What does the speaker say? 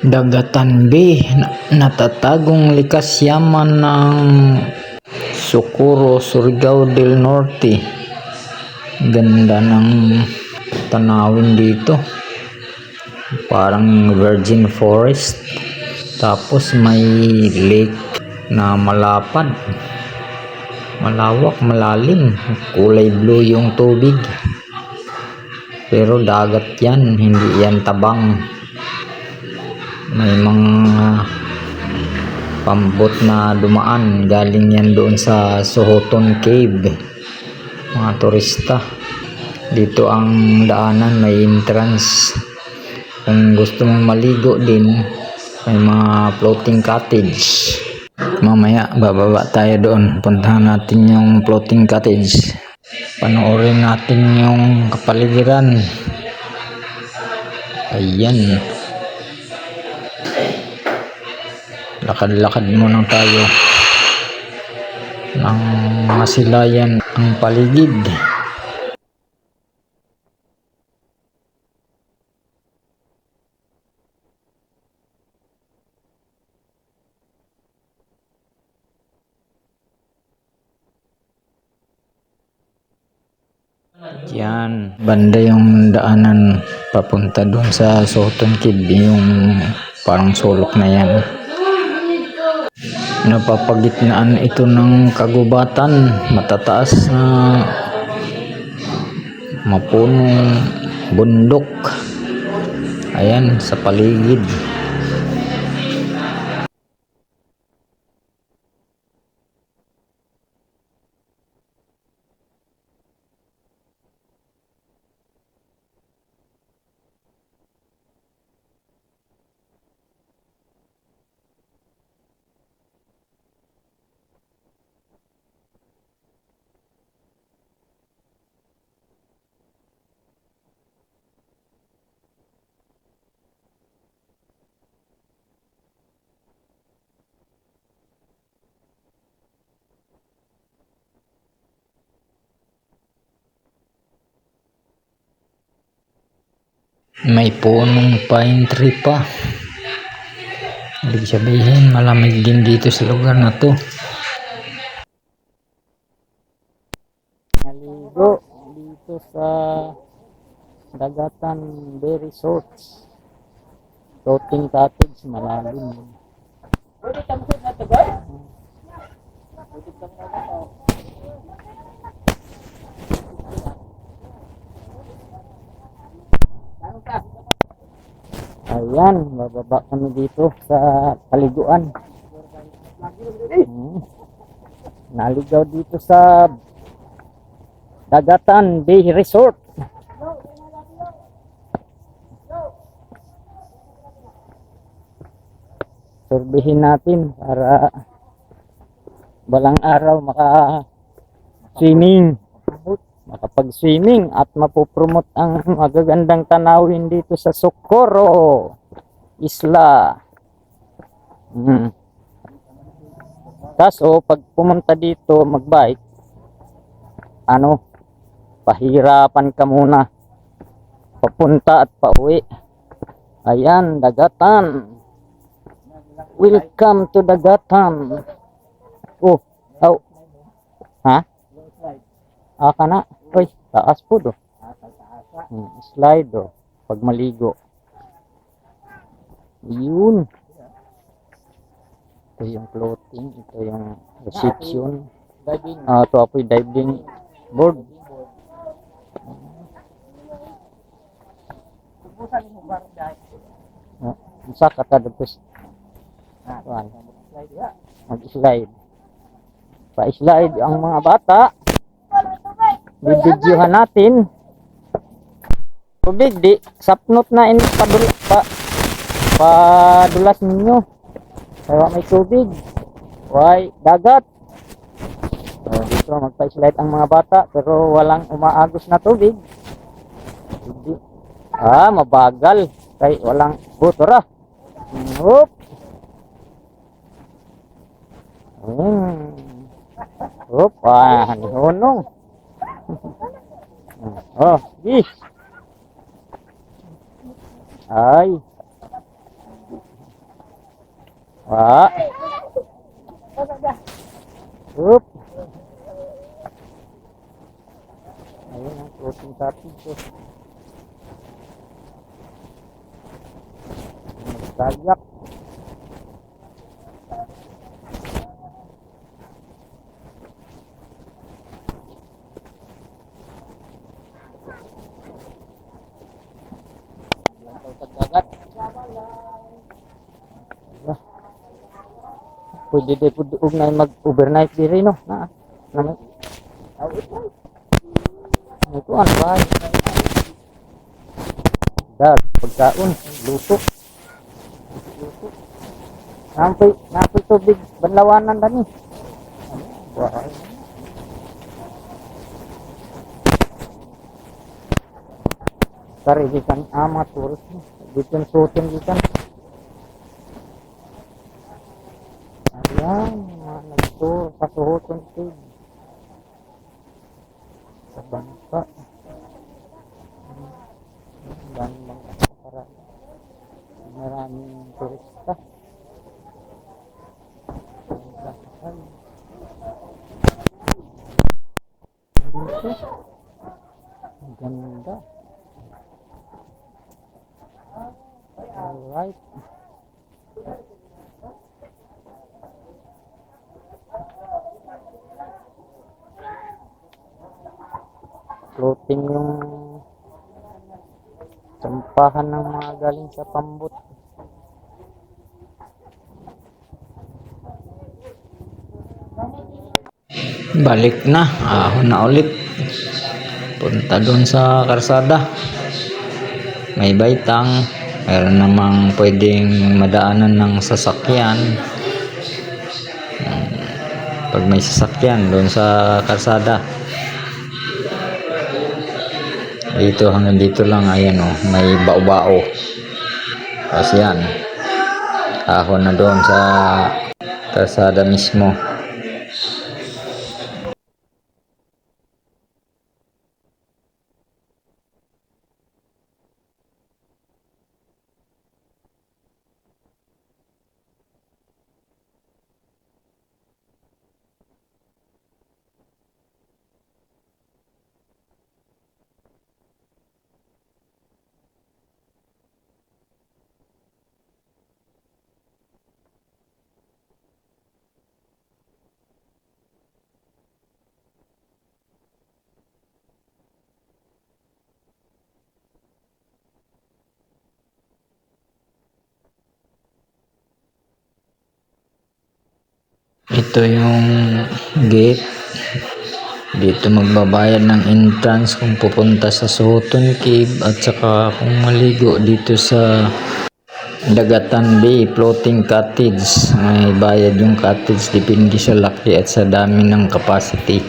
Dagatan Bay, natatagong likas yaman ng Socorro, Surigao del Norte. Ganda ng tanawin dito, parang virgin forest, tapos may lake na malapad, malawak, malalim, kulay blue yung tubig, pero dagat yan, hindi yan tabang. May mga pambot na dumaan, galing yan doon sa Sohoton Cave, mga turista. Dito ang daanan, may entrance. Kung gusto mong maligo din, may mga floating cottage. Mamaya bababa tayo doon, puntahan natin yung floating cottage, panoorin natin yung kapaligiran. Ayan, lakad-lakad muna tayo ng masilayan ang paligid. Yan, banda yung daanan papunta doon sa Sohoton Cave, yung parang sulok na yan. Napapagitnaan ito ng kagubatan, matataas na mapunong bundok. Ayan, sa paligid. May punong pine tree pa. Ibig sabihin malamig din dito sa lugar na to. Naligo dito sa Dagatan Bay Resorts, floating cottage, malalim. Pwede kami na ito ba? Pwede kami na ito. Ayan, bababa kami dito sa paliguan. Naligaw dito sa Dagatan Bay Resort. Surbihin natin para balang araw maka-swimming, makapag-swimming at mapopromote ang magagandang tanawin dito sa Socorro Isla. Kaso pag pumunta dito magbike, pahirapan ka muna papunta at pauwi. Ayan, Dagatan. Welcome to Dagatan. Ha? Kana? Oy, taas po do. Slide do. Pag maligo. Yun. Ito yung floating. Ito yung reception. Ito po yung diving board. Isa ka tadapos. Mag-slide. Pa-slide ang mga bata. Bibidyohan natin. Tubig di sapnot na ini padulas ninyo. Kaya may tubig. Why dagat. Dito magpa-slide ang mga bata pero walang umaagos na tubig. Hindi. Mabagal. Kaya walang butora. Hop. Honong. Ay. Ah. Oop. Ayun ang floating cottage ko. Magkayak. Dagat. Pwede din po na mag-overnight diri no. Na. Na. Ito ano ba? Dal, pagkaon, luto. Nampoy tubig banlawanan dani. Wah. Kari gikan amat turus. Bikin shooting gikan. Ayan, mana itu pasuhuton stage. Sa bangka. Dan para maraming turista. Dito. Ang ganda. Alright. Floating yung sampahan ng mga galing sa pambot. Balik na, ahon na ulit. Punta doon sa karsada. May baitang, mayroon namang pwedeng madaanan ng sasakyan. Pag may sasakyan doon sa karsada. Dito hanggang dito lang, ayan oh, may bao-bao. Kasi yan, ahon na doon sa karsada mismo. Ito yung gate. Dito magbabayad ng entrance kung pupunta sa Suhuton Cave at saka kung maligo dito sa Dagatan Bay Floating Cottage. May bayad yung cottage depende sa laki at sa dami ng capacity.